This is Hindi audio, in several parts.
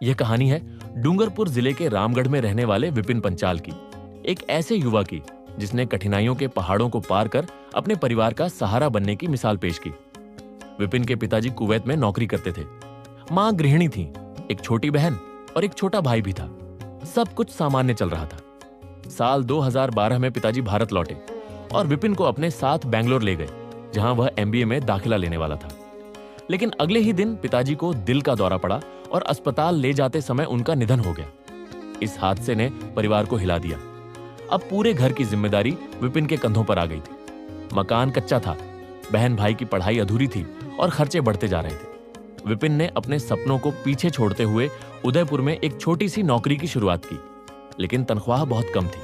यह कहानी है डूंगरपुर जिले के रामगढ़ में रहने वाले विपिन पंचाल की, एक ऐसे युवा की जिसने कठिनाइयों के पहाड़ों को पार कर अपने परिवार का सहारा बनने की मिसाल पेश की। विपिन के पिताजी कुवैत में नौकरी करते थे, मां गृहिणी थी, एक छोटी बहन और एक छोटा भाई भी था। सब कुछ सामान्य चल रहा था। साल 2012 में पिताजी भारत लौटे और विपिन को अपने साथ बेंगलोर ले गए, जहां वह MBA में दाखिला लेने वाला था। लेकिन अगले ही दिन पिताजी को दिल का दौरा पड़ा और अस्पताल ले जाते समय उनका निधन हो गया। इस हादसे ने परिवार को हिला दिया। अब पूरे घर की जिम्मेदारी विपिन के कंधों पर आ गई थी। मकान कच्चा था, बहन भाई की पढ़ाई अधूरी थी और खर्चे बढ़ते जा रहे थे। विपिन ने अपने सपनों को पीछे छोड़ते हुए उदयपुर में एक छोटी सी नौकरी की शुरुआत की, लेकिन तनख्वाह बहुत कम थी।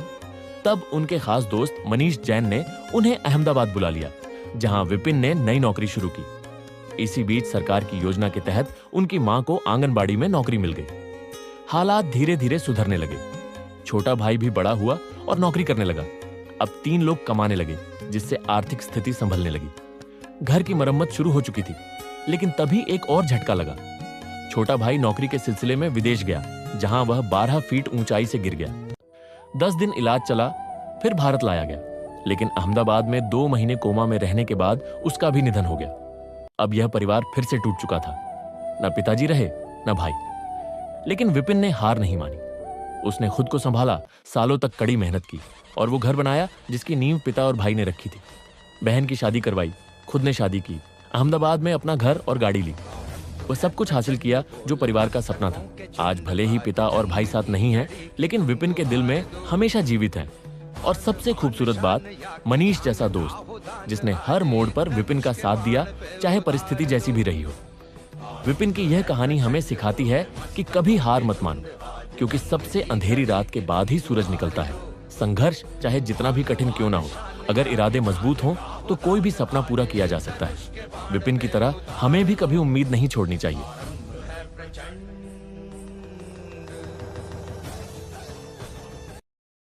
तब उनके खास दोस्त मनीष जैन ने उन्हें अहमदाबाद बुला लिया, जहां विपिन ने नई नौकरी शुरू की। इसी बीच सरकार की योजना के तहत उनकी मां को आंगनबाड़ी में नौकरी मिल गई। हालात धीरे धीरे सुधरने लगे। छोटा भाई भी बड़ा हुआ और नौकरी करने लगा। अब 3 लोग कमाने लगे, जिससे आर्थिक स्थिति संभलने लगी। घर की मरम्मत शुरू हो चुकी थी, लेकिन तभी एक और झटका लगा। छोटा भाई नौकरी के सिलसिले में विदेश गया, जहां वह 12 फीट ऊंचाई से गिर गया। 10 दिन इलाज चला, फिर भारत लाया गया, लेकिन अहमदाबाद में 2 महीने कोमा में रहने के बाद उसका भी निधन हो गया। अब यह परिवार फिर से टूट चुका था। न पिताजी रहे, न भाई। लेकिन विपिन ने हार नहीं मानी। उसने खुद को संभाला, सालों तक कड़ी मेहनत की और वो घर बनाया जिसकी नींव पिता और भाई ने रखी थी। बहन की शादी करवाई, खुद ने शादी की, अहमदाबाद में अपना घर और गाड़ी ली। वह सब कुछ हासिल किया जो परिवार का सपना था। आज भले ही पिता और भाई साथ नहीं हैं, लेकिन विपिन के दिल में हमेशा जीवित हैं। और सबसे खूबसूरत बात, मनीष जैसा दोस्त, जिसने हर मोड़ पर विपिन का साथ दिया, चाहे परिस्थिति जैसी भी रही हो। विपिन की यह कहानी हमें सिखाती है कि कभी हार मत मानो, क्योंकि सबसे अंधेरी रात के बाद ही सूरज निकलता है। संघर्ष चाहे जितना भी कठिन क्यों ना हो, अगर इरादे मजबूत हों तो कोई भी सपना पूरा किया जा सकता है। विपिन की तरह हमें भी कभी उम्मीद नहीं छोड़नी चाहिए।